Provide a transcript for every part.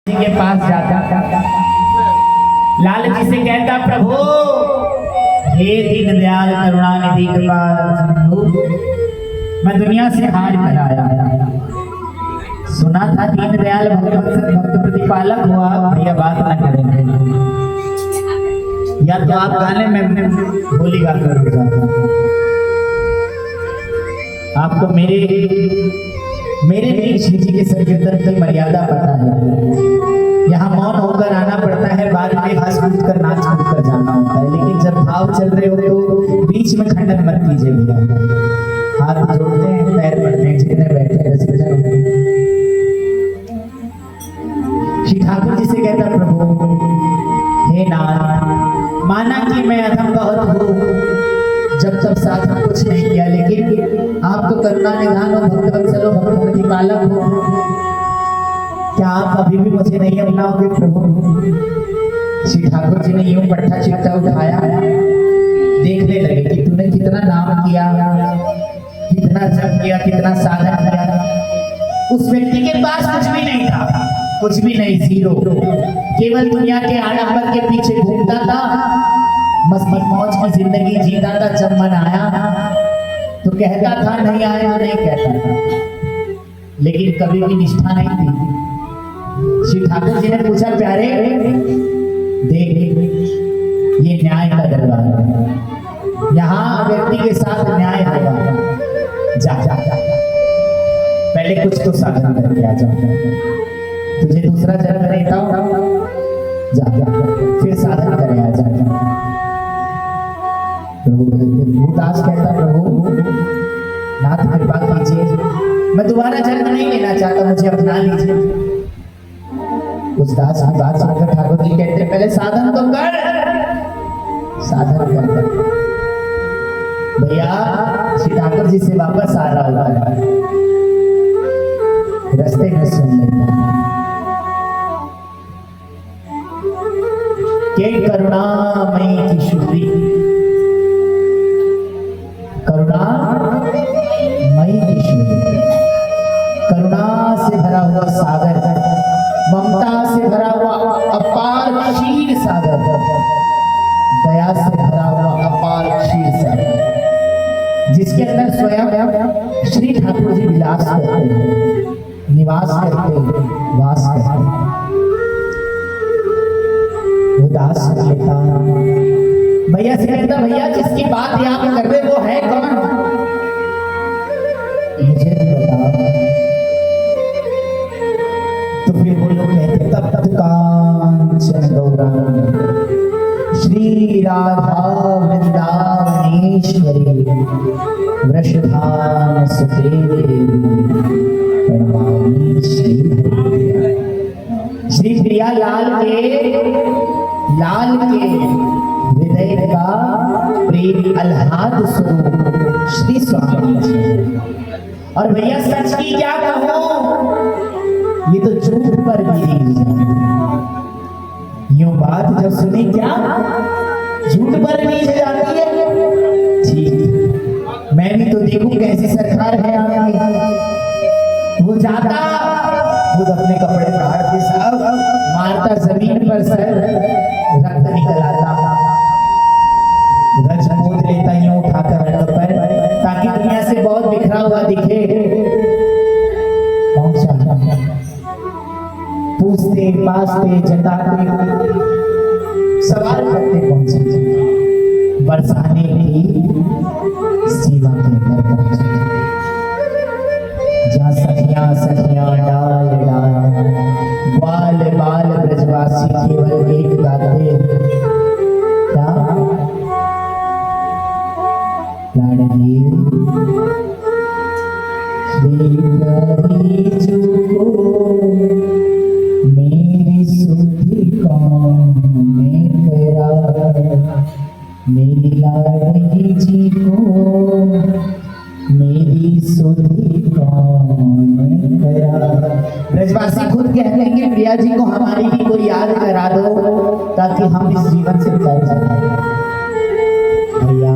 जी के पास जाता, लाल जी से कहता, प्रभु हे दीन दयाल करुणानिधि कृपाल, मैं दुनिया से हार कर आया। सुना था दीन दयाल भक्त प्रतिपालक हुआ, भैया बात ना करेंगे, या तो आप गाने में बोली गा कर आपको मेरे भी श्री जी के संकीर्तन की मर्यादा पता है। यहाँ मौन होकर आना पड़ता है, बाद में हंस कूद कर नाच कूद कर जाना होता है, लेकिन जब भाव चल रहे हो तो बीच में खंडन मत कीजिए भैया। हाथ जोड़ते हैं, पैर पड़ते हैं, जितने बैठे हैं श्री ठाकुर जी से कहता, प्रभु हे नाथ, माना कि मैं अधम बहुत हूँ, जब तब साधना कुछ नहीं किया, लेकिन आप तो करुणा निधान और भक्त वत्सल हो, भक्त प्रतिपालक हो, क्या आप अभी भी मुझे नहीं अपनाओगे प्रभु? श्री ठाकुर जी ने यूं पट्टा चिट्टा उठाया, देखने लगे कि तूने कितना नाम किया, कितना जप किया, कितना साधन किया। उस व्यक्ति के पास कुछ भी नहीं था, कुछ भी नहीं, जीरो, केवल दुनिया के आडंबर के पीछे घूमता था, मस्त मौज की जिंदगी जीता था। जब मन आया तो कहता था, नहीं आया नहीं कहता था, लेकिन कभी भी निष्ठा नहीं थी। श्री ठाकुर जी ने पूछा, प्यारे देख, ये न्याय का दरबार है, यहाँ व्यक्ति के साथ न्याय होगा, जा जा जा, पहले कुछ तो साधन करके आ जाओ, तुझे दूसरा जन्म देता हूँ, जा जा, फिर साधन करे आ जा। भूदास कहता, प्रभु नाथ कृपा कीजिए, मैं दोबारा जन्म नहीं लेना चाहता, मुझे अपना लीजिए। उस दास की बात सुनकर ठाकुर जी कहते, पहले साधन तो कर, साधन कर। भैया श्री ठाकुर जी से वापस आ रहा है, रास्ते में सुन लेता के करुणामयी की शुद्धि, करुणामयी की शुद्धि, करुणा से भरा हुआ सागर, ममता से भरा हुआ अपार क्षीर सागर, दया से भरा हुआ अपार क्षीर सागर, जिसके अंदर स्वयं श्री ठाकुर जी विलास करते हैं, निवास करते हैं, वास करते हैं। उदास लेता भैया से कहता, भैया जिसकी बात यहाँ पे कर रहे वो है कौन? मुझे नहीं पता। तो फिर वो लोग कहते, तब तक कांचन गौरांग श्री राधा वृंदावनेश्वरी वृषभान सुते प्रणमामि श्री प्रिया लाल के हृदय का प्रेम अल्हाद स्वरूप श्री स्वामी जी। और भैया सच की क्या कहूं, ये तो झूठ पर भी यूं बात जब सुनी, क्या झूठ पर नहीं जाती है? ठीक, मैं भी तो देखूं कैसी सरकार है आपकी। वो जाता खुद अपने कपड़े फाड़ते, साहब मारता जमीन पर सर, रक्त निकल आता, रज पोत लेता यूं उठाकर पर, ताकि दुनिया से बहुत बिखरा हुआ दिखे। पहुंचा, पूछते पासते जताते सवाल करते पहुंचे, बरसाने की सीमा के घर पहुंचे, जहाँ सखियां सखियां डाल डाल बाल बाल ब्रजवासी केवल एक गाते, क्या लाडली श्री मेरी सुधि कौन मेरा, मेरी लाडली जी को मेरी सुधि कौन करा। ब्रजवासी खुद कह लेंगे, प्रिया जी को हमारी भी कोई याद करा दो, ताकि हम इस जीवन से कर जाए। भैया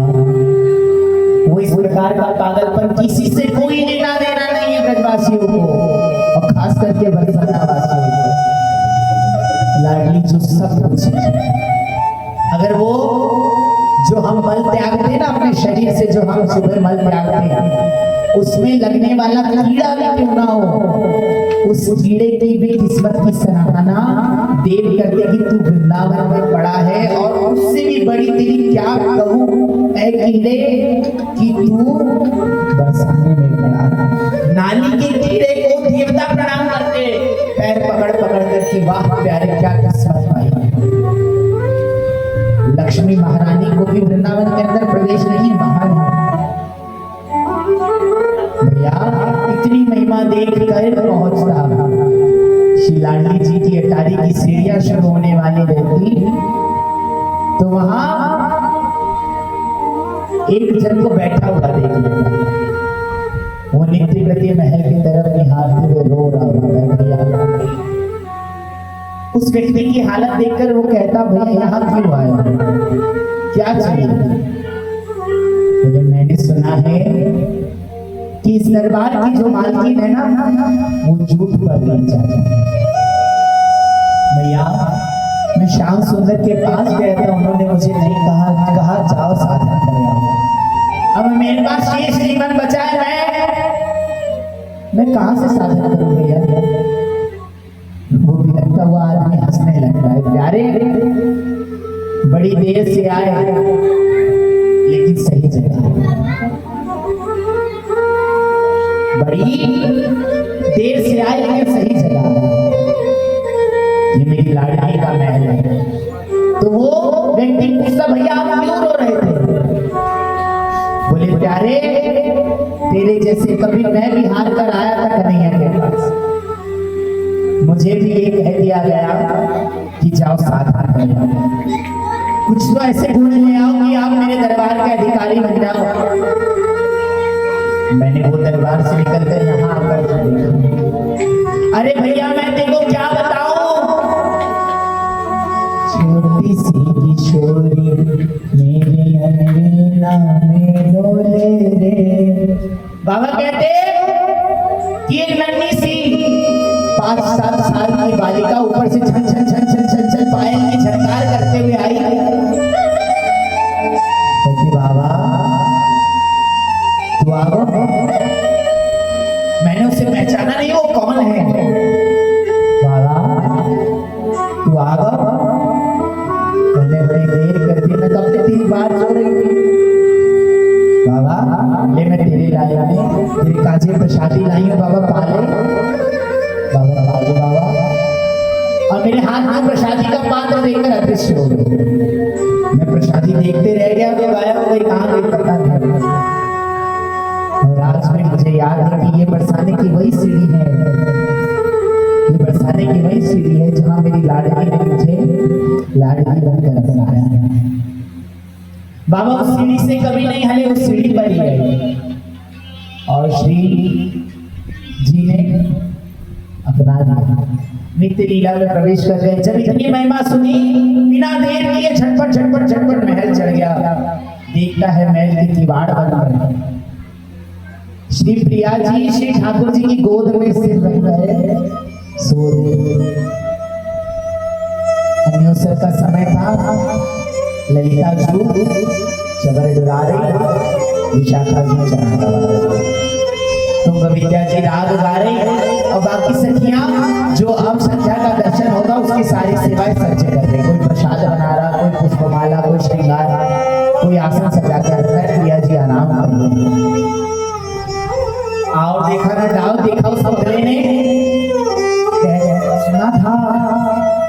वो इस प्रकार का पागलपन किसी से कोई लेना देना नहीं है ब्रजवासियों को, और खास करके बरसाना वासियों को। जो सुबह मल त्यागते हैं उसमें लगने वाला कीड़ा भी क्यों ना हो, उस कीड़े की भी किस्मत की सराहना देव करते कि तू वृंदावन में पड़ा है। और उससे भी बड़ी तेरी क्या कहूँ ऐ कीड़े कि तू बरसाने में पड़ा। नाली के कीड़े को देवता प्रणाम करते, पैर पकड़ पकड़ कर कि वाह प्यारे क्या किस्मत पाई। लक्ष्मी महारानी को भी वृंदावन के अंदर प्रवेश नहीं, बाहर भैया इतनी महिमा देख कर पहुंचता श्री लाडली जी की अटारी की सीढ़ियां शुरू होने वाली रहती तो वहां एक जन को बैठा हुआ देख लेता। वो नित्य प्रति महल की तरफ निहारते हुए रो रहा है। उस व्यक्ति की हालत देखकर वो कहता भैया यहाँ क्यों आए, क्या चाहिए? बोले मैंने सुना है कि इस दरबार की जो मालकिन है ना वो झूठ पर नहीं चाहती। भैया मैं श्याम सुंदर के पास गया था, उन्होंने मुझे नहीं कहा जाओ साधन करो। अब मेरे पास शेष जीवन बचा है, मैं कहां से साधन करूं भैया? वो भी लगता हुआ आदमी हंसने लगता है, प्यारे बड़ी देर से आए लेकिन सही जगह, बड़ी देर से आए लेकिन सही जगह। ये मेरी लाडली का महल है। तो वो व्यक्ति पूछता भैया आप क्यों रो रहे थे? बोले प्यारे तेरे जैसे कभी मैं भी हार कर आया था कन्हैया के पास, मुझे भी ये कह दिया गया कि जाओ साधना करो, कुछ तो ऐसे गुण ले आओ कि आप मेरे दरबार के अधिकारी बन जाओ। मैंने वो दरबार से निकलकर यहाँ आकर अरे भैया मैं तेको क्या बताऊं, छोटी सी किशोरी मेरे अंगना में डोले रे। बाबा कहते कि एक नन्ही सी 5-7 साल की बालिका ऊपर से छन छन छन छन छन छन पायल की झनकार करते हुए आई। बाबा तू आओ, मैंने उसे पहचाना नहीं, वो कौन है? बाबा तू आओ, मैंने बड़ी देर कर दी, मैं कब से 3 बार सो रही थी। बाबा ले मैं तेरे लाया में तेरे काजे प्रसादी लाई हूँ, बाबा पाले बाबा पाले बाबा। और मेरे हाथ में प्रसादी का पात्र देखकर अदृश्य हो गए। मैं प्रसादी देखते रह गया, वो गायब हो गई, कहाँ गई पता नहीं। और आज में मुझे याद है कि ये बरसाने की वही सीढ़ी है, ये बरसाने की वही सीढ़ी है जहाँ मेरी लाडली ने मुझे लाडली बनकर रखा है। बाबा उस सीढ़ी से कभी नहीं हले, उस सीढ़ी पर ही गए। और श्री जी ने अपना नित्य लीला में प्रवेश कर गए। जब इतनी महिमा सुनी बिना देर किए झटपट झटपट झटपट महल चढ़ गया। देखता है महल की दीवार बंद है। श्री प्रिया जी श्री ठाकुर जी की गोद में सिर रख गए, सो रहे। अन्योसर का समय था, ललिता जी चबर डुरा रही, विशाखा जी चरण दबा रही, तुंग विद्या जी राग गा रही और बाकी सखियां जो अब संध्या का दर्शन होगा उसकी सारी सेवाएं सज्ज कर रही। कोई प्रसाद बना रहा, कोई पुष्पमाला, कोई श्रृंगार, कोई आसन सजा कर रखा है। प्रिया जी आराम कर रही। आओ देखा ना डाल देखा उस बगले ने सुना था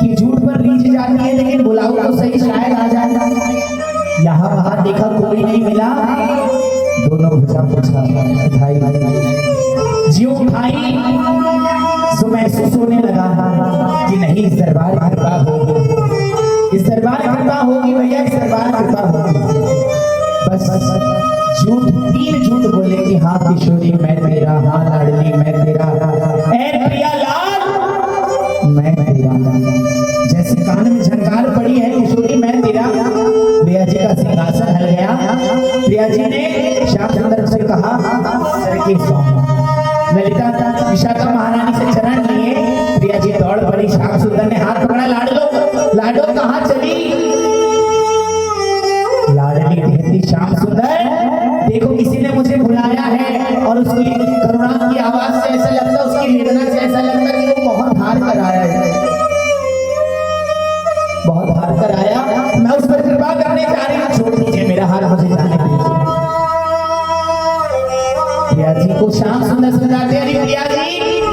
कि झूठ पर रीझ जाती है, लेकिन बुलाओ तो सही शायद आ जाए। यहाँ वहां देखा कोई नहीं मिला, दोनों भुजा पूछा उठाई, जियो उठाई तो महसूस होने लगा कि नहीं इस दरबार कृपा होगी, इस दरबार कृपा होगी भैया, इस दरबार कृपा होगी। बस झूठ 3 झूठ बोले कि हाँ किशोरी मैं तेरा, हाँ लाडली मैं तेरा, ऐ प्रिया लाल मैं तेरा। जैसे कान में झनकार पड़ी है किशोरी मैं तेरा, प्रिया जी का सिंहासन हल गया। प्रिया जी ने श्याम सुंदर से कहा सर के स्वामी। ललिता विशाखा महारानी से चरण लिए, प्रिया जी दौड़ पड़ी। श्याम सुंदर ने हाथ पकड़ा, लाडलो लाडो कहाँ चली? लाडली कहती श्याम सुंदर देखो किसी ने मुझे बुलाया है और उसकी करुणा की आवाज से ऐसा लगता, उसकी वेदना से ऐसा लगता कि वो बहुत हार कर आया है, बहुत हार कर आया। मैं उस पर कृपा करने जा रही हूँ, छोड़ दीजिए मेरा हार, मुझे जाने दीजिए। प्रिया जी को श्याम सुंदर समझाते हैं, अरे प्रिया जी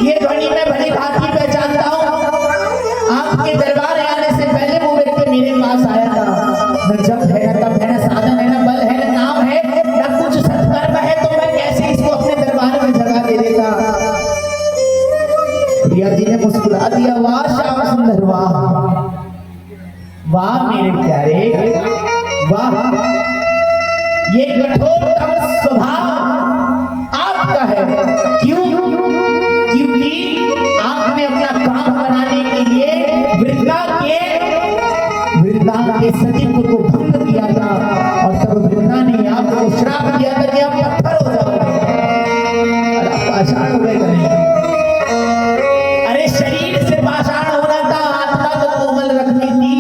ये ध्वनि मैं भली भांति पहचानता हूँ, आपके दरबार आने से पहले वो व्यक्ति मेरे पास आया था। न जब है न तब है, न साधन है न बल है न नाम है, न कुछ सत्कर्म है, तो मैं कैसे इसको अपने दरबार में जगह दे देता। प्रिया जी ने मुस्कुरा दिया, वाह श्याम सुंदर वाह, वाह मेरे प्यारे वाह, ये कठोरतम स्वभाव आपका है। क्यों? क्योंकि आपने अपना काम बनाने के लिए वृद्धा के सतीत्व को भंग किया था, और तब वृद्धा ने आपको श्राप दिया था कि आप पत्थर हो जाओगे, और आप पाषाण हो गए। अरे शरीर से पाषाण होना था, आत्मा तो कोमल रखनी थी।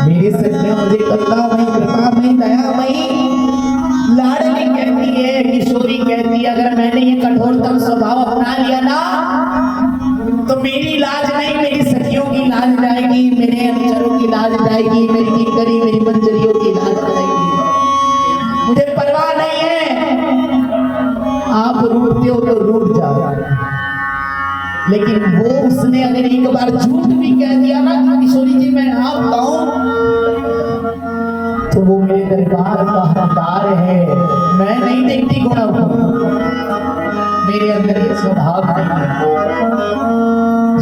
मेरे सत्य मुझे करुणामयी कृपामयी दयामयी लाडली कहती है, किशोरी कहती है, अगर मैंने ये कठोरतम स्वभाव अपना लिया ना तो मेरी लाज नहीं, मेरी सखियों की लाज जाएगी, मेरे अनुचरों की लाज जाएगी, मेरी किंकरी मेरी मंजरियों की लाज जाएगी। मुझे परवाह नहीं है, आप रूठते हो तो रूठ जाओ, लेकिन वो उसने अगर एक बार झूठ भी कह दिया ना कि किशोरी जी मैं आपका हूं, तो वो मेरे दरबार का हकदार है। मैं नहीं देखती गुण, मेरे अंदर ये स्वभाव नहीं है।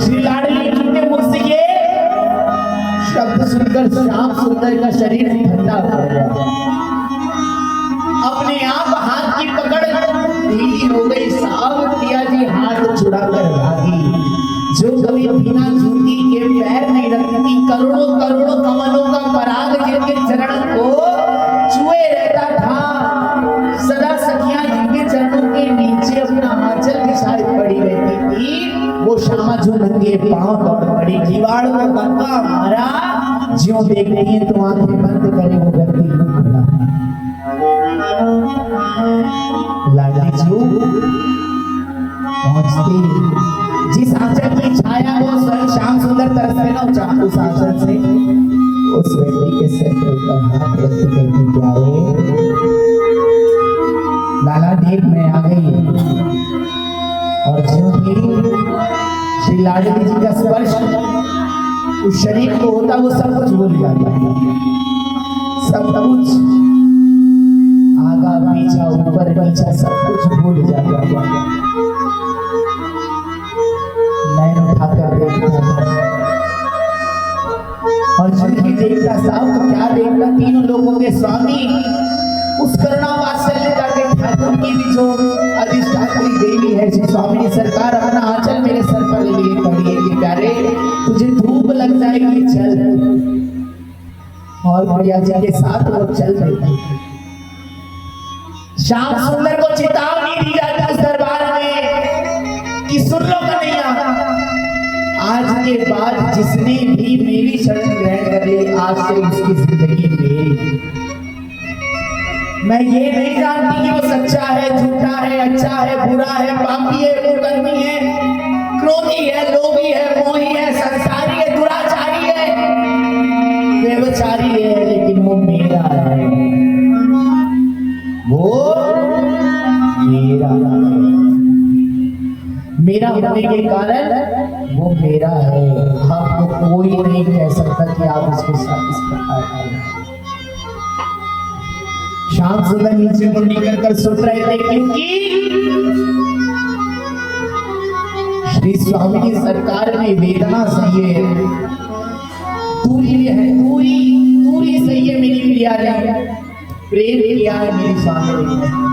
श्री लाडली जी के मुख से ये शब्द सुनकर श्याम सुंदर का शरीर ठंडा हो गया, अपने आप हाथ की पकड़ ढीली हो गई। साहब प्रिया जी हाथ छुड़ा कर भागी, जो कभी बिना जूती के पैर नहीं रखती, करोड़ों करोड़ों कमलों का पराग जिनके चरण को छुए रहता था, सदा सखियां जिनके चरणों के नीचे अपना आंचल बिछाए पड़ी रहती थी, वो श्यामा जो नंगे पांव दौड़ पड़ी, किवाड़ को धक्का मारा, ज्यों देखती है तो आंखें बंद करे वो व्यक्ति खड़ा। लाडली जी पहुंचती, जिस आंचल की छाया वो स्वयं श्याम सुंदर तरसते ना उस आंचल से, उस व्यक्ति के सिर पर ऊपर हाथ रखते कहती, प्यारे लाला देख मैं आ गई। और जो भी श्री लाडली जी का स्पर्श उस शरीर को होता, वो सब कुछ भूल जाता है, सब कुछ आगा पीछा ऊपर नीचा सब कुछ भूल जाता है। नैन उठाकर देखता और जो भी देखता साहब तो क्या देखता, तीनों लोगों के स्वामी उस करुणा वात्सल्य के ठाकुर की भी जो अधिष्ठात्री देवी है, श्री स्वामी सरकार अपना आंचल मेरे सर पर लिए खड़ी है कि प्यारे तुझे धूप लग जाएगी, चल। और प्रिया जी के साथ वो चल रही थी। श्याम सुंदर को चेतावनी दी जाती उस दरबार में कि सुन लो कन्हैया, आज के बाद जिसने भी मेरी शरण ग्रहण कर ली, आज से उसकी जिंदगी मेरी। मैं ये नहीं जानती कि वो सच्चा है, झूठा है, अच्छा है, बुरा है, पापी है, कुकर्मी है, क्रोधी है, लोभी है, मोही है, संसारी है, दुराचारी है, व्यभिचारी है, लेकिन वो मेरा है, वो मेरा होने के कारण वो मेरा है। आपको कोई नहीं कह सकता कि आप इसके साथ इस प्रकार करें। श्याम सुंदर नीचे मुंडी कर सुन रहे थे, क्योंकि श्री स्वामी की सरकार में वेदना सही है, दूरी है, दूरी सही है मेरी प्रिया ने, प्रेम किया है मेरी स्वामी ने,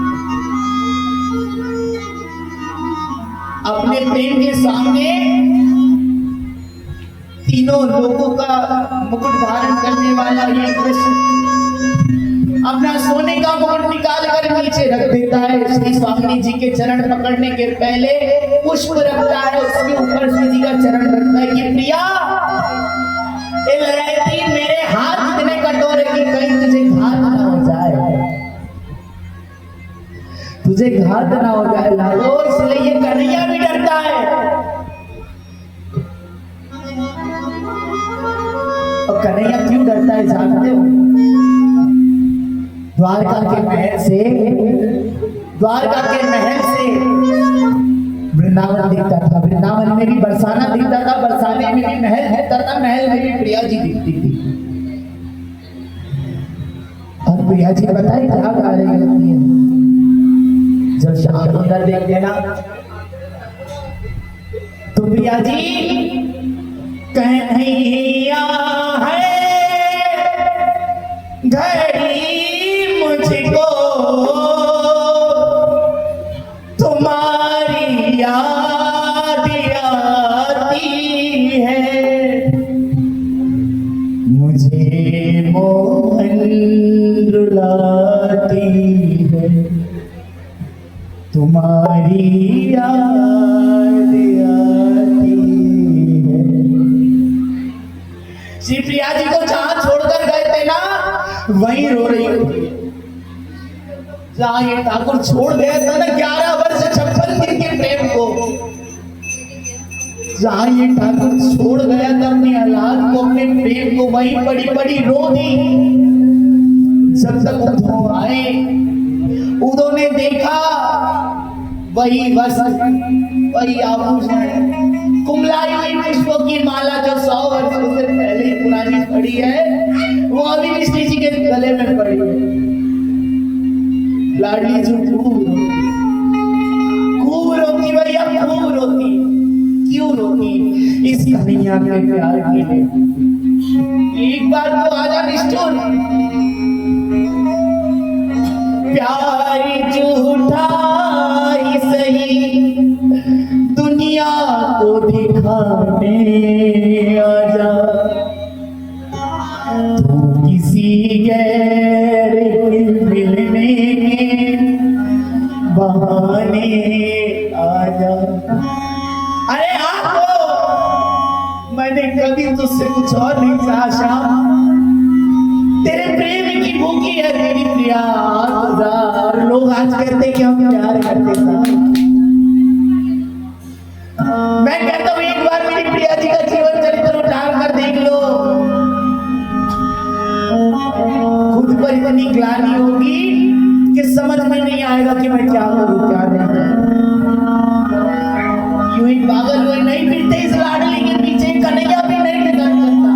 अपने प्रेम के सामने तीनों लोगों का मुकुट धारण करने वाला ये कृष्ण अपना सोने का मुकुट निकाल कर नीचे रख देता है। श्री स्वामी जी के चरण पकड़ने के पहले पुष्प रखता है, उसके ऊपर श्री जी का चरण रखता है कि प्रिया मेरे हाथ इतने कठोर है कि कहीं तुझे घात ना हो जाए। तुझे घात ना हो जाए लाडो, इसलिए ये कन्हैया भी डरता है। और कन्हैया क्यों डरता है जानते हो? द्वारका के महल से वृंदावन दिखता था। वृंदावन में भी बरसाना दिखता था, बरसाने में भी महल दिखता था, महल में भी प्रिया जी दिखती थी। और प्रिया जी बताए क्या गा रही होती है जब श्याम सुंदर देख लेना तो प्रिया जी कन्हैया है घड़ी मुझको तुम्हारी याद आती है, मुझे मोहन रुलाती है, तुम्हारी याद आती है। श्री प्रिया जी को जहां छोड़कर गए थे ना वहीं रो रही होती है। जहां ये ठाकुर छोड़ गए थे ना 11 वर्ष 56 दिन के प्रेम को, जहां ये ठाकुर छोड़ गया था अपनी औलाद को, अपने प्रेम को, वहीं बड़ी बड़ी रो दी। जब तक उद्धव आए, उद्धव ने देखा वही वस्त्र, वही आभूषण, कुमलाई हुई पुष्पों की माला जो 100 वर्षों से पहले ही पुरानी पड़ी है, वो अभी विष्णु जी के गले में पड़ी है। लाडली जो खूब रोती भैया, खूब रोती। क्यों रोती? इस कन्हैया के प्यार के लिए। एक बार तो आजा निष्ठुर, प्यार झूठा ही सही दुनिया को दिखाने आजा, तू किसी गैर के मिलने के बहाने आजा। अरे आपको मैंने कभी तुझसे कुछ और नहीं चाहा श्याम, तेरे प्रेम की भूखी है तेरी प्रिया। और लोग आज कहते कि हम प्यार करते थे। मैं कहता हूँ एक बार मेरी प्रिया जी का जीवन चरित्र उठार कर देख लो, खुद पर इतनी ग्लानि होगी कि समझ में नहीं आएगा कि मैं क्या करूं क्या नहीं। यूं ही पागल हुए नहीं फिरते इस लाडली के पीछे, कन्हैया भी नहीं निकल सकता।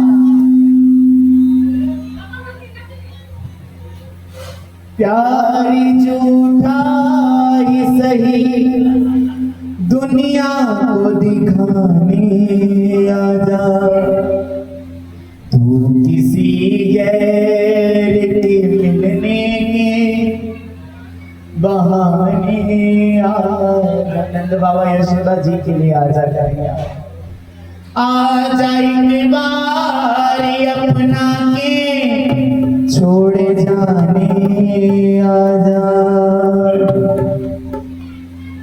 प्यार झूठा ही सही दुनिया को दिखाने आजा, तू किसी गैर के मिलने के बहाने आजा। नंद बाबा यशोदा जी के लिए आजा कन्हैया, आजा एक बारी अपना के छोड़े जाने आजा,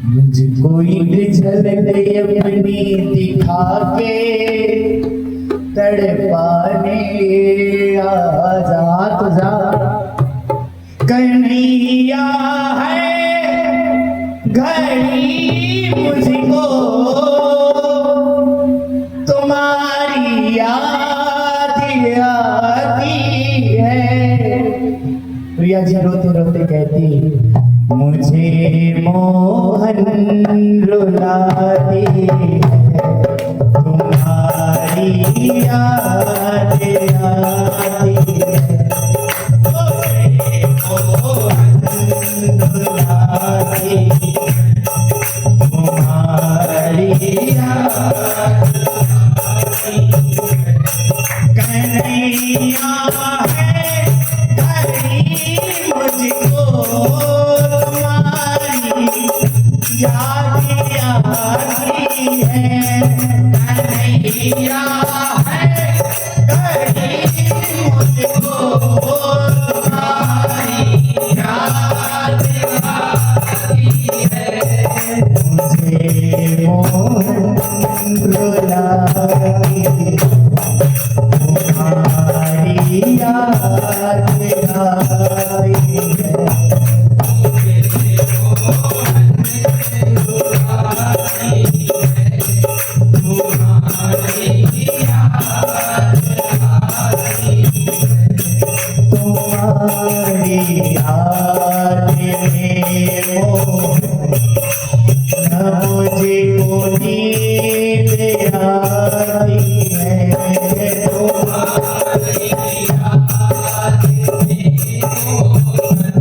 मुझको एक झलक अपनी दिखा के तड़पाने आजा। तुझा कन्हैया है घड़ी मुझको तुम्हारी याद आती है। प्रिया जी रोते रोते कहती, मुझे मोहन रुलाती है, तुम्हारी याद आती है, मुझे मोहन रुलाती है, तुम्हारी याद आती है। कन्हैया है घड़ी मुझको याद आती है, कन्हैया है घड़ी मुझको तुम्हारी याद आती है, मुझे मोहन रुलाती है, तुम्हारी याद आती है। तुम्हारी याद में मोहन न मुझे को नींद आती है। तुम्हारी याद में मोहन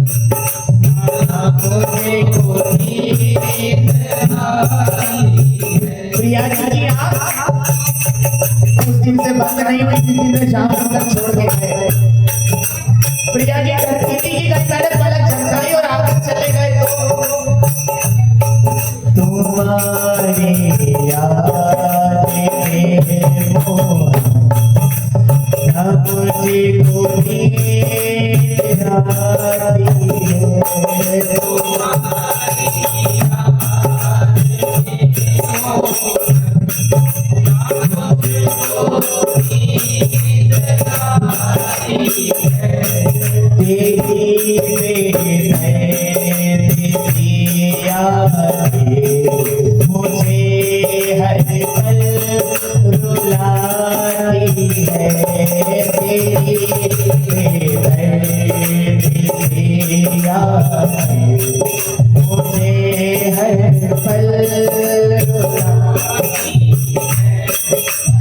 न मुझे को नींद आती है। प्रिया जी आप उस दिन से बंद नहीं हुई जिस दिन में शाम तक छोड़ के गए। प्रिया जी धरती की गंगारे पलक झपकाई और आकर चले गए। तो तुम्हारी याद में मोहन न मुझे को नींद आती है। तुम्हारी याद में मोहन मुझे हर पल रुलाती है। मुझे हर पल रुलाती है।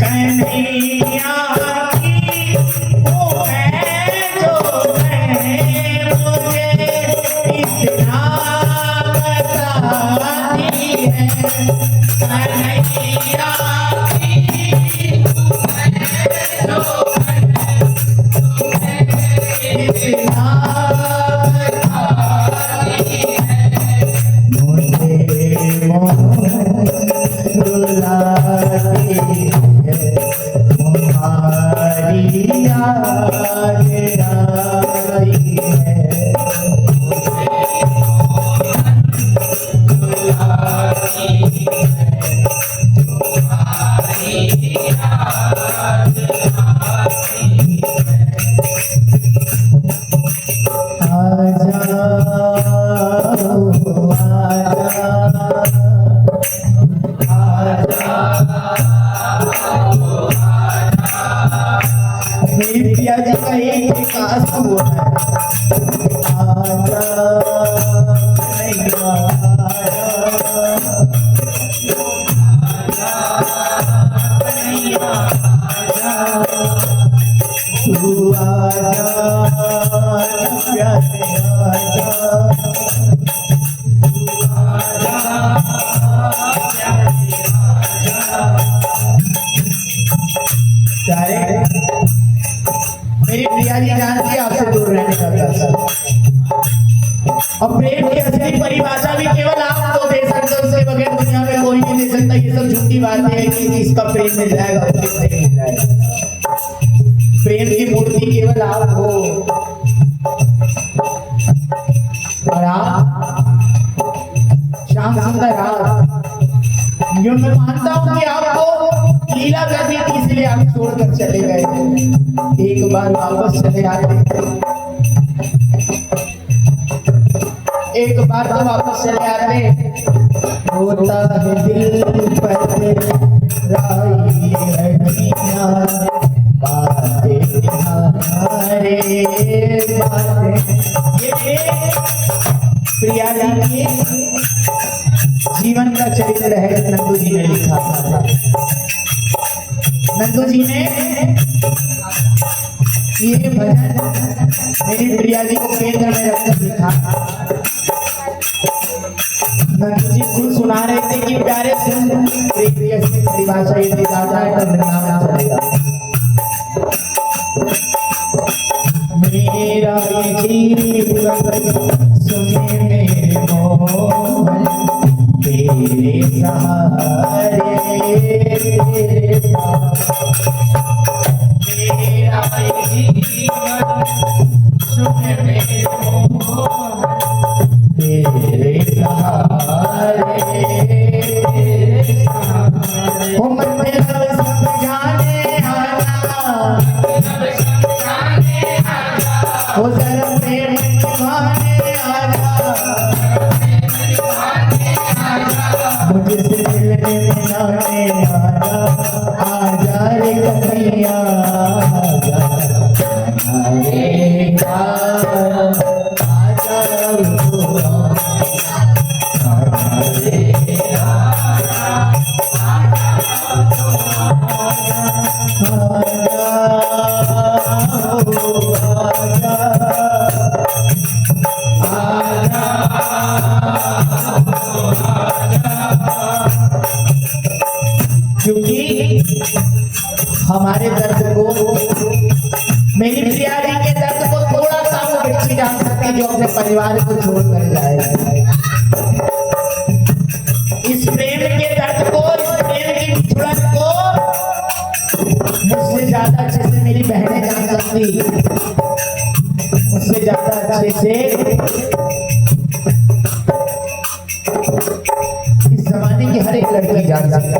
कन्हैया की वो है जो है मुझे इतना बताती है। कन्हैया की वो है जो है इतना बताती है। मुझे मोहन रुलाती है। तुम्हारी याद आई है। मेरी प्रिया जी का एक विकास हुआ है। आजा नहीं तू आजा प्यारे प्यारे मेरी प्रिया जी जानती है आपसे दूर रहने का कैसा। और प्रेम की असली परिभाषा भी केवल आप तो दे सकते हो, उसके बगैर दुनिया में कोई नहीं दे सकता। ये सब झूठी बातें हैं कि इसका प्रेम मिल जाएगा उससे नहीं मिल जाएगा। प्रेम की मूर्ति केवल आप हो और आप श्याम सुंदर आप। जो मैं मानता हूँ कि आपको लीला करनी थी इसलिए आप छोड़कर चले गए। एक बार वापस चले आते, एक बार तो वापस चले आते। होता है दिल पर राई रहिया बातें तुम्हारे बातें। ये प्रिया जी की जीवन का चरित्र है, नंदू जी ने लिखा था। नंदू जी ने ये भजन मेरी प्रिया जी को केंद्र में रखकर लिखा। नंदू जी खुद सुना रहे थे कि प्यारे सुन प्रिय से परिभाषा ये जाता है तो नाम चलेगा। मेरा जीवन सुने मेरे मोहन तेरे सहारे तेरे मेरा जीवन सुने मेरे मोहन तेरे सहारे तेरे सहारे। ओ मन में सब समझाने आना, ओ जरा प्रेम निभाने आजा, मुझसे मिलने मिलाने आजा। हमारे दर्द को, मेरी प्रिया जी के दर्द को थोड़ा सा वो बच्ची जान सकती जो अपने परिवार को छोड़ कर जाए। इस प्रेम के दर्द को, इस प्रेम की बिछुड़न को मुझसे ज्यादा अच्छे से मेरी बहनें जान सकती, मुझसे ज्यादा अच्छे से इस जमाने की हर एक लड़की जान सकती है।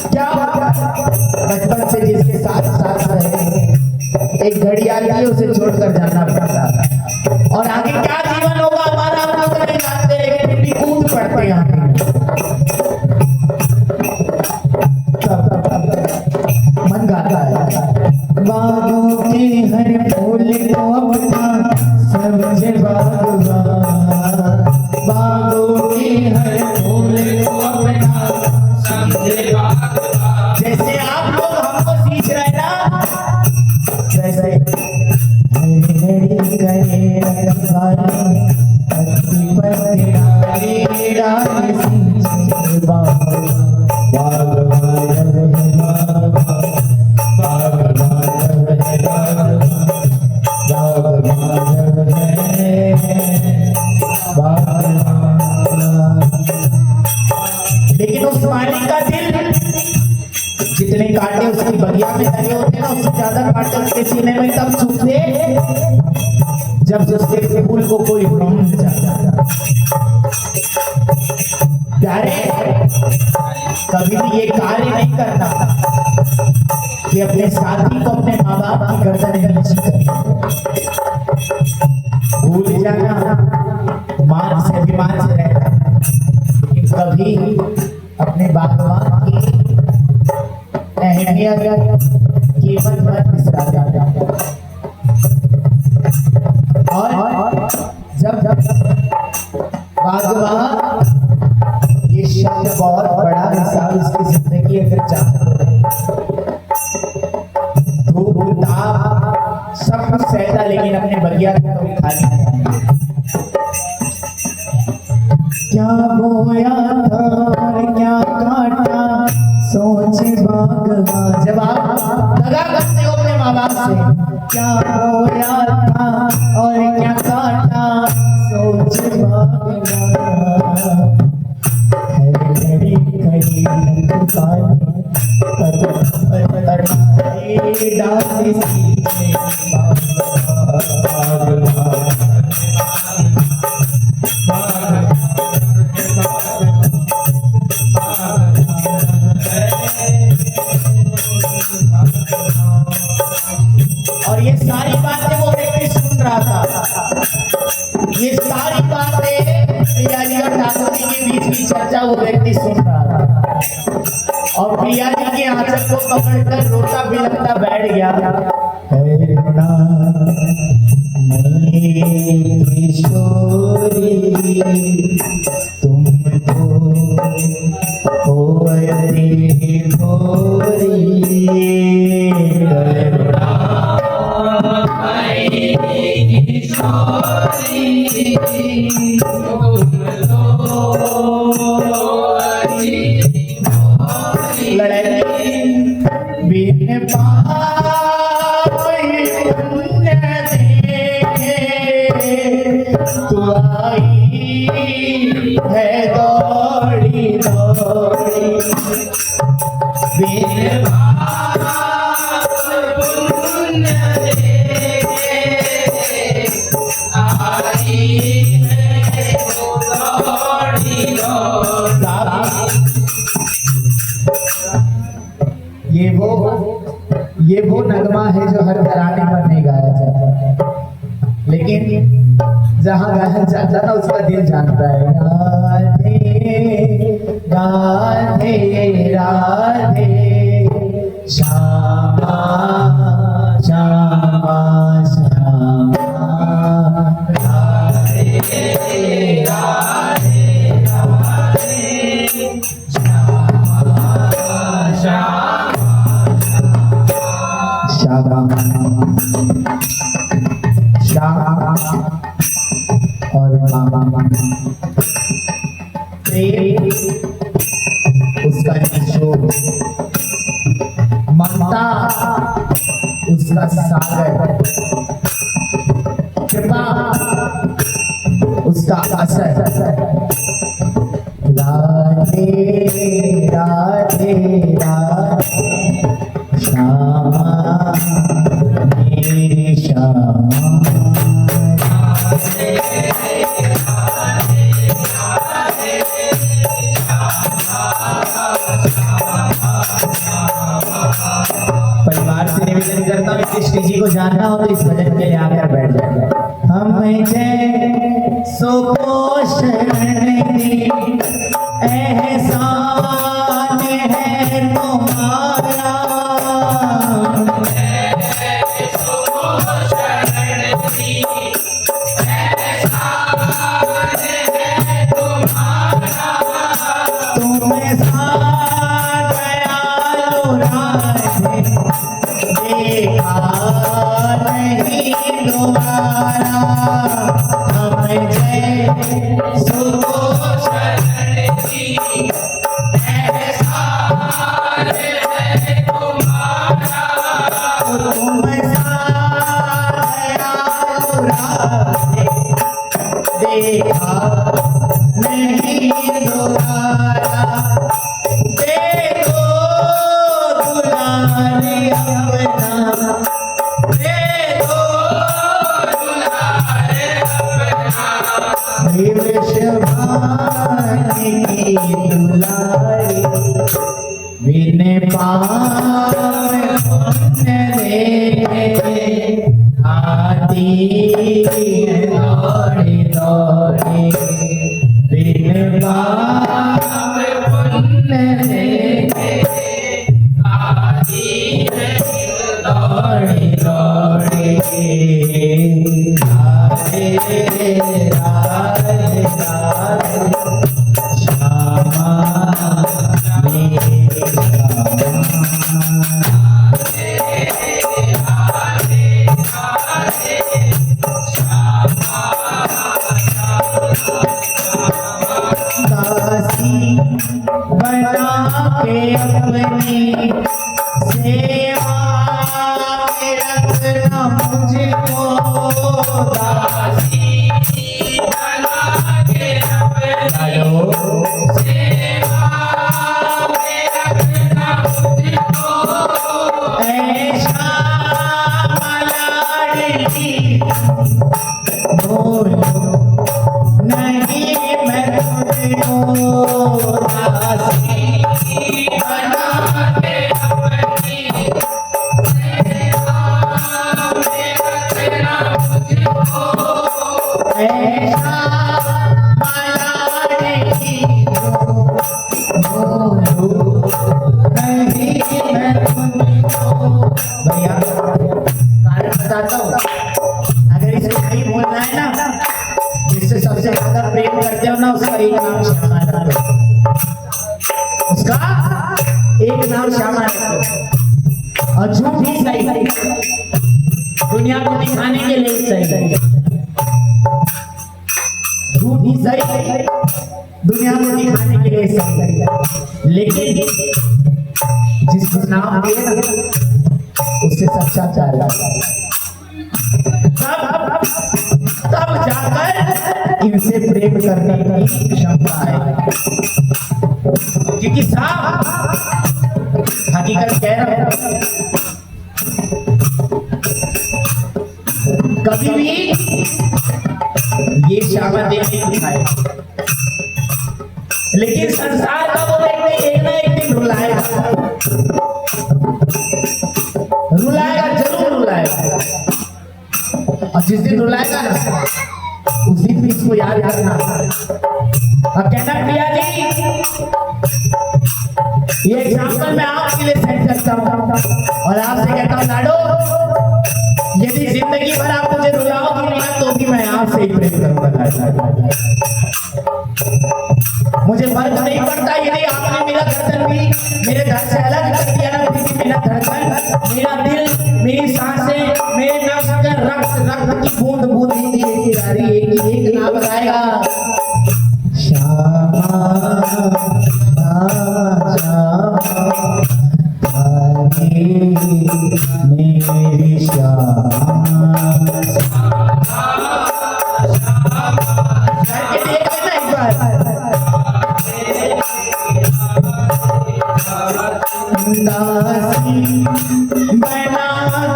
क्या बचपन से जिसके साथ साथ रहे, एक घड़ी आती है उसे छोड़कर जाना पड़ता है, और आगे क्या जीवन होगा हमारा हम लोग नहीं जानते, लेकिन फिर भी कूद पड़ते हैं आगे। मन गाता है, बागों के हर फूल को अपना समझे बागवान, बागों के हर फूल को अपना समझे बागवान। जैसे आप लोग हमको सींच रहे ना, वैसे हरी करे रखवाली, पत्ती पर डाली डाली सींचे लेकिन उस मालिक का दिल, जितने कांटे उसकी बगिया में लगे होते ना, उससे ज्यादा कांटे उसके सीने में तब चुभते जब उसके फूल को कोई ढूंढ जाता। प्यारे, कभी भी ये कार्य नहीं करना कि अपने साथी को अपने माँ बाप की गर्दन नीची करना। भूल जाना मान से अभिमान से रहना, लेकिन कभी अपने बागवान की अहमियत कीमत मत बिसरा जाना। और जब बागवान, ये शब्द बहुत बड़ा हिस्सा इसकी जिंदगी अगर चाहते धूप ताप सब कुछ सहता, लेकिन अपने बगिया को कभी खाली नहीं। क्या बोया था और क्या काटा सोचे बागवान। जब आप दगा करते हो अपने माँ बाप से, क्या बोया था और क्या काटा सोचे बागवान, हरी कहीं डाली सींचे और ये सारी बातें वो व्यक्ति सुन रहा था। ये सारी बातें प्रिया जी और ठाकुर जी के बीच की चर्चा वो व्यक्ति सुन रहा था, और प्रिया जी के आंचल को पकड़कर रोता भी लगता बैठ गया। तुम तो हो है दौड़ी दौड़ी ये वो नगमा है जो हर घराने पर नहीं गाया जाता, लेकिन जहाँ गाया जाता ना उसका दिल जानता है। राधे राधे राधे श्यामा श्यामा श्यामा, राधे राधे राधे श्यामा श्यामा श्यामा और मामा। प्रेम उसका निचोड़ ममता उसका सागर, कृपा उसका असर। राधे राधे राधे श्यामा मेरी श्यामा। परिवार से निवेदन करता हूँ कृष्ण जी को जानना हो तो इस भजन के लिए आकर बैठ जाए। हम जय सुपोषण एहसान है तुम्हारा, और झूठी सही, दुनिया को दिखाने के लिए सही, झूठी सही, दुनिया को दिखाने के लिए सही, लेकिन जिसको नाम दिया उससे सच्चा प्यार तब जाकर इनसे प्रेम करने की क्षमता है। क्योंकि साहब हकीकत कह रहा हूं, कभी भी ये श्यामा देवी नहीं खाए, लेकिन संसार का वो व्यक्ति एक ना एक दिन रुलाएगा, रुलाएगा, जरूर रुलाएगा। और जिस दिन रुलाएगा ना उस दिन भी इसको याद रखना और कहना प्रिया जी, ये एग्जाम्पल मैं आपके लिए सेट करता हूं और आपसे कहता हूं लाडो, यदि जिंदगी भर आप मुझे रुलाओगी ना तो भी मैं आपसे ही प्रेम करूंगा। मुझे फर्क नहीं पड़ता यदि आपने मेरा धड़कन भी मेरे घर से अलग कर दिया ना, क्योंकि मेरा धड़कन, मेरा दिल, मेरी सांसें, मेरे नफ्स का रक्त की बूंद बूंद एक नाम बताएगा, श्यामा श्यामा दासी बना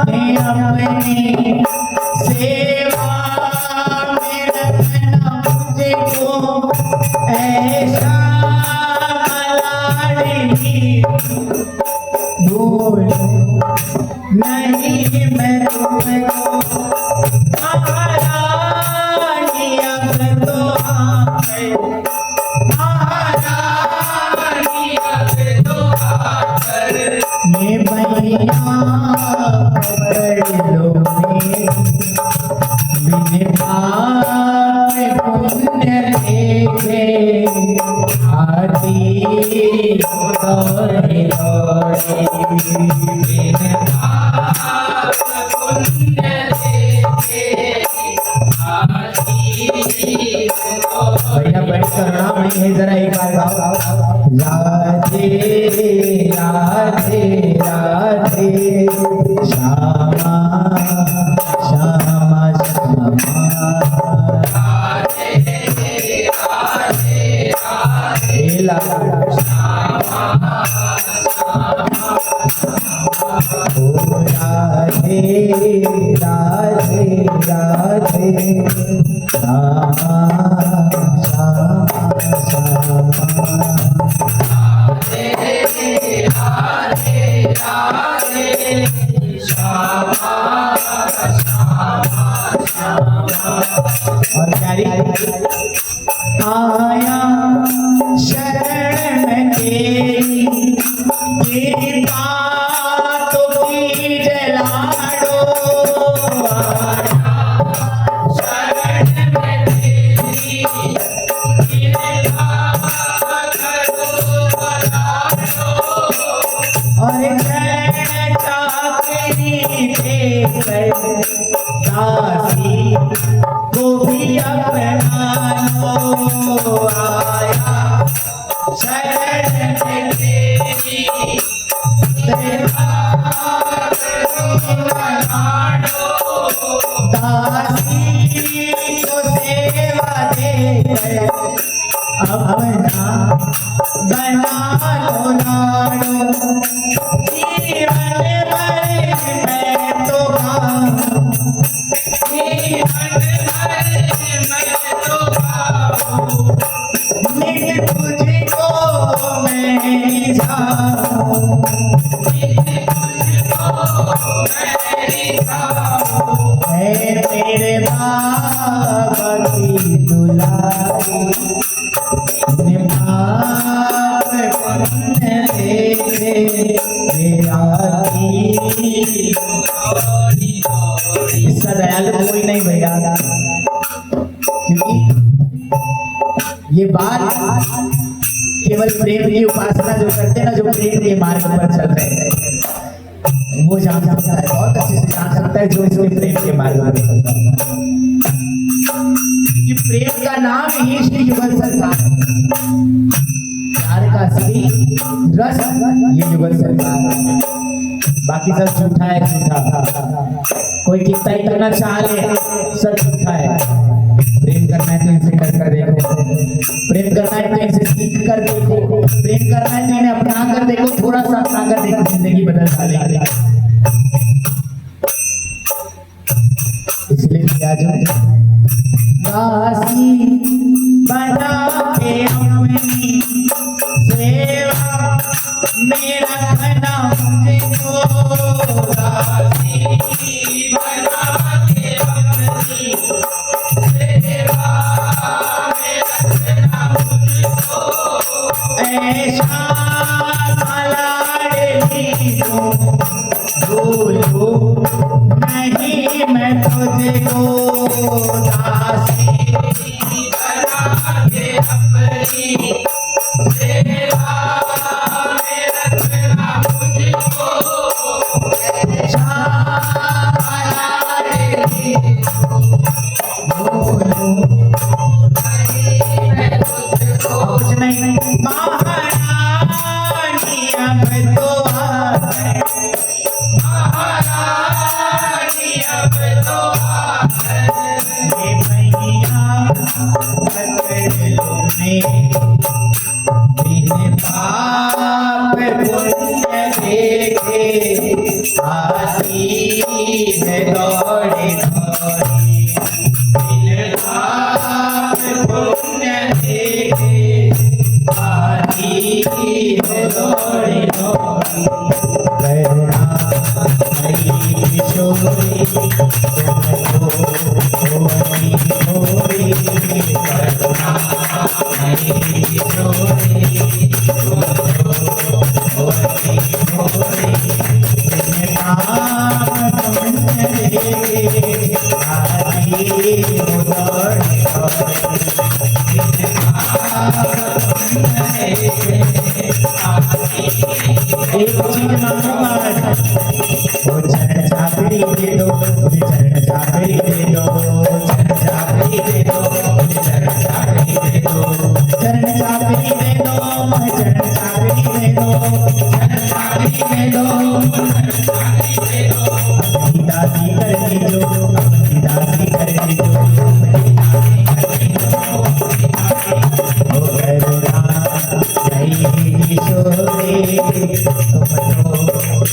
के अपनी सेवा में रखना मुझको ऐसा लाडली भूल नहीं मैं तुमको महारानी अब तो आ गए महारानी अब तो आ गए ये भैया पकड़ लो बिन पाप पुण्य देखे आती दौड़े दौड़े बिन पाप पुण्य देखे आती भैया बड़ी करुणा में है जरा एक बार गाओ राधे राधे राधे श्यामा श्यामा श्यामा राधे राधे राधे श्यामा ओ राधे राधे राधे श्यामा और प्यारी आया शरण तेरी बातों की जलाडो शरण तेरी और चरण चाकरी देकर दासी को भी अपना लो आया शरण तेरी दासी को सेवा देकर अपना बना लो लाडो जीवन भर मैं तो तुझको मैं जाऊं है मेरे बाबा की दुलारी निभाव पुण्य देखे इसका दयालु कोई नहीं भैया क्योंकि ये बात केवल प्रेम की उपासना जो करते हैं ना जो प्रेम के मार्ग पर चल रहे हैं वो जान सकता है बहुत अच्छे से जान सकता है जो इसके प्रेम के मार्ग पर चलता है ये प्रेम का नाम ही श्री युगल सरकार प्यार का असली रस ये युगल सरकार बाकी सब झूठा है झूठा कोई कितना ही करना चाह ले सब झूठा है प्रेम करना है तो इनसे कर देखो प्रेम करना है तो इनसे सीख कर देखो प्रेम करना है तो इन्हें अपना कर देखो थोड़ा सा अपना कर देखो जिंदगी बदल डालेगी इसलिए किया जो दासी बना के अपनी सेवा मेरा रखना मुझको दासी बना के अपनी सेवा मेरा रखना मुझको ऐसा लाडली आती है दौड़े दौड़े दिन रात पुण्य देखे आती है दौड़े दौड़े करुणा मई किशोरी तुमको भुवनी भोरी करुणा मई किशोरी तुमको भुवनी भोरी पुण्य देखे आती हो दौड़े एक चीज मालूम वो चरण चाकरी दे दो मुझे चरण चाकरी दे दो चरण चाकरी दे दो मुझे चरण चाकरी दे दो चरण चाकरी दे दो मुझे चरण चाकरी दे दो चरण चाकरी दे दो अपनी दासी कर दीजो अपनी दासी कर दीजो ओ करुणा मई किशोरी तुमको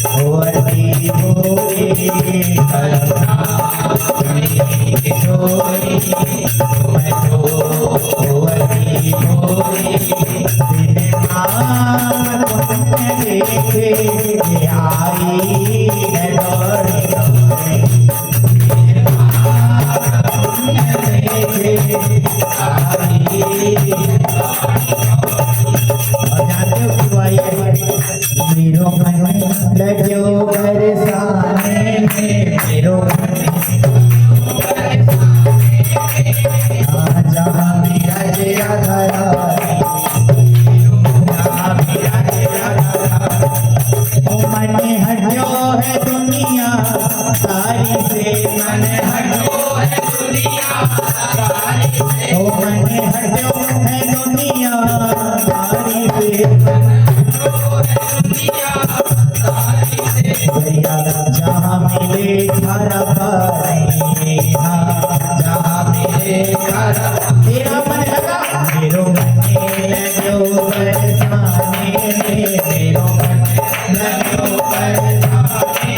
भुवनी भोरी करुणा मई किशोरी तुमको भुवनी भोरी दिन मान पुण्य देखे आई है दौड़े दौड़े दिन मान पुण्य देखे आई और जानते हो क्यों आई है मेरो मन लग्यो बरसाने में मेरो मन जहाँ मेरा जया धरा जहाँ मेरा जया धरा ओ मन हटो है दुनिया सारी से मन हटो है दुनिया सारी से ओ मन हटो है दुनिया सारी से जहाँ मिले घर पाए जहाँ मिले घर तेरा मन लगा मेरो मन लग्यो बरसाने मेरो मन लग्यो बरसाने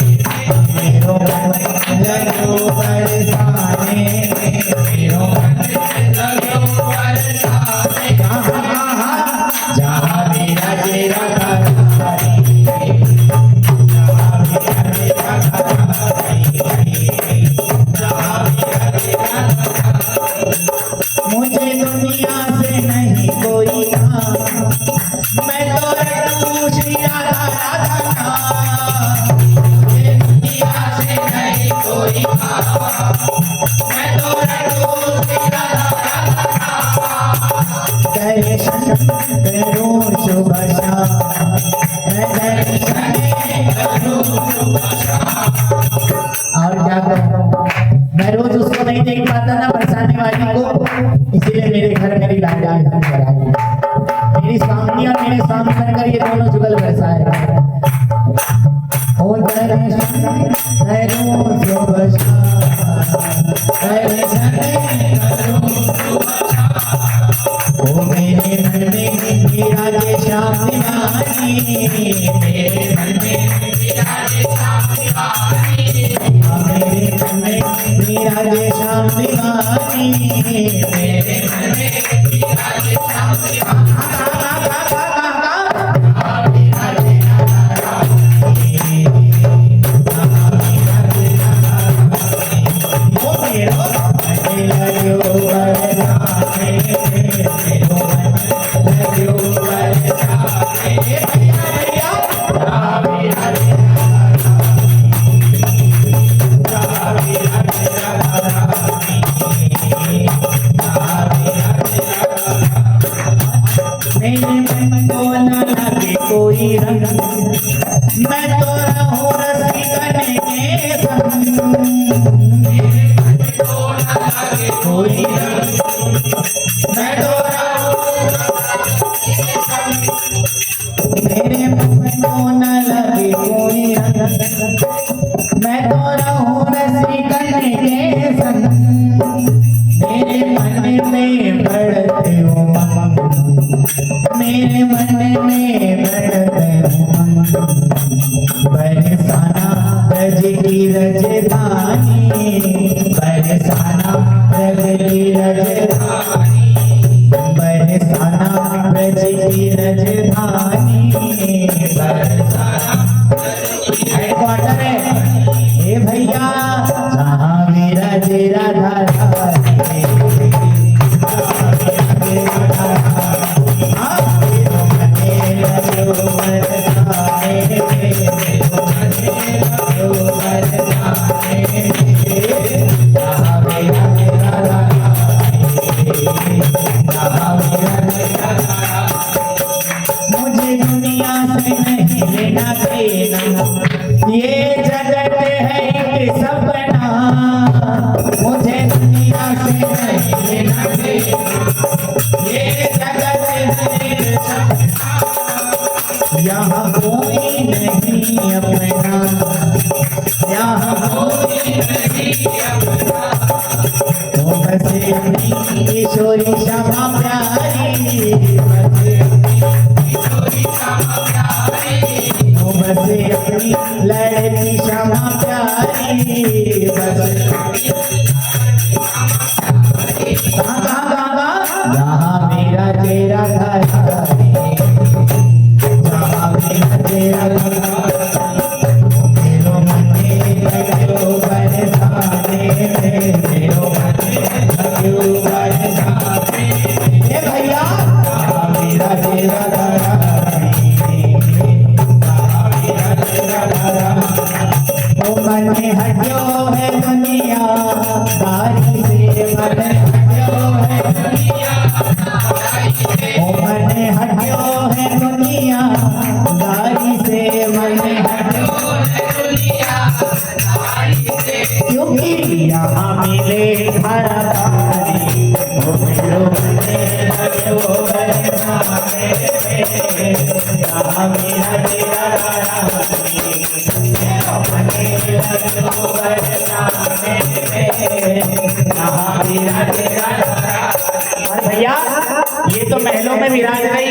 मेरो मन लग्यो बरसाने मेरो मन लग्यो बरसाने जहाँ मेरा जेरा मुझे दुनिया से नहीं कोई काम मैं तो रटूं श्री राधा राधा नाम मुझे दुनिया से नहीं कोई काम मैं तो रटूं श्री राधा राधा नाम दर्शन करूं शुभ शाम मैं दर्शन करूं शुभ शाम और क्या करूं मैं रोज उसको नहीं देख पाता ना बरसाने वाली को इसीलिए मेरे घर मेरी लाडली कराई मेरी स्वामी और मेरे स्वामी बनकर ये दोनों जुगल बरसाए ओ दर्शन करूं शुभ शाम दर्शन करूं शुभ शाम ओ मेरे मन में विराजे श्याम दीवानी मेरे मन में विराजे श्याम दीवानी मेरे मन में विराजे श्याम दीवानी मेरे मन में विराजे श्याम दीवानी कोई रंग मैं तो रहूं रसिकने के संग कोई रंग मैं तो मेरे मन को न लगे कोई रंग मैं तो रहूं रसिकने के संग मेरे मन में बढ़ते उमंग मेरे मन में बढ़ते उमंग बरसाना ब्रज की राजधानी, बरसाना ब्रज की राजधानी, बरसाना ब्रज की राजधानी, बरसाना हेडक्वार्टर है हे भैया जहाँ विराज राधा रानी, मुझे दुनिया से नहीं लेना देना, ये जगत है एक सपना, मुझे दुनिया से नहीं लेना देना, ये जगत है एक सपना, यहाँ कोई नहीं अपना, यहाँ कोई नहीं अपना, तो बसे अपनी किशोरी श्यामा प्यारी, बसे अपनी लड़की श्यामा प्यारी, जहाँ मेरा तेरा घर, जहाँ मेरा तेरा घर, मेरो मन में लग्यो बरसाने, मेरो मन में लग्यो बरसाने, हे भैया जहाँ मेरा तेरा घर, मन में हटियो है दुनिया दारी से, मन हटियो है दुनिया दारी से, मन हटियो है दुनिया दारी से, मन हटियो है दुनिया दारी से, क्योंकि यहाँ मिले घर बारी, वो मेरो मने लगे वो बरसाने, यहाँ मेरा तेरा भैया ये तो महलों में विराज रही,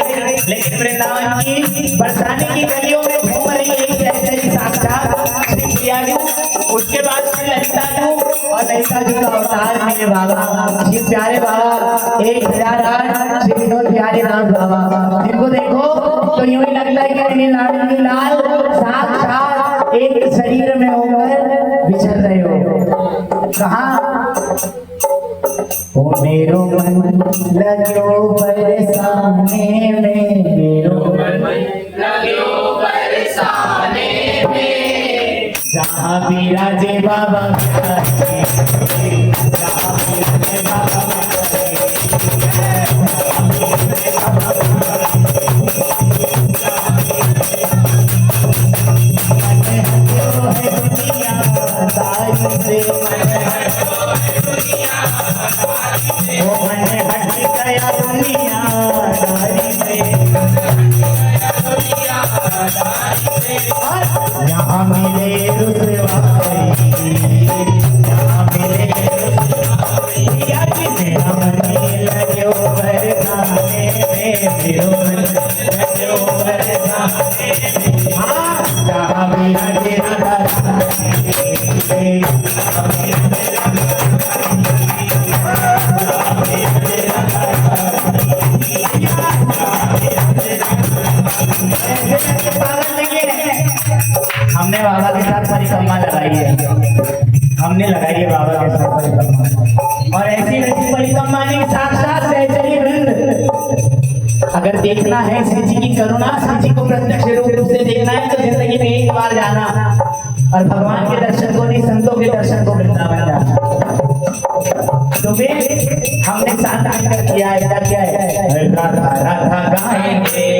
लेकिन वृंदावन की बरसाने की गलियों में घूम रही एक ऐसे ही साक्षात श्री प्रिया जी, उसके बाद श्री ललिता जी, और ललिता जी का अवतार मेरे बाबा श्री प्यारे बाबा 1008 श्री विनोद प्यारे नाम बाबा, जिनको देखो तो यूं ही लगता है कि लाल लाल साक्षात एक शरीर में होकर विचर रहे हो। कहा ओ मेरो मन लग्यो बरसाने में, मेरो मन लग्यो बरसाने में, जहाँ विराजे बाबा, जहाँ विराजे बाबा, यहाँ मिले रुसवाई, यहाँ मिले रुसवाई, मेरा मन लग्यो बरसाने में, मेरो मन लग्यो बरसाने में, हाँ जहाँ मेरा तेरा हमने बाबा के साथ परिक्रमा लगाई है, हमने लगाई है बाबा के साथ परिक्रमा, और ऐसी वैसी परिक्रमा नहीं, साक्षात सहचरी वृंद। अगर देखना है श्री जी की करुणा, श्री जी को प्रत्यक्ष रूप से देखना है तो जिंदगी में एक बार जाना, और भगवान के दर्शन को नहीं, संतों के दर्शन को वृंदावन जाना। तो वे हमने साथ आकर किया है,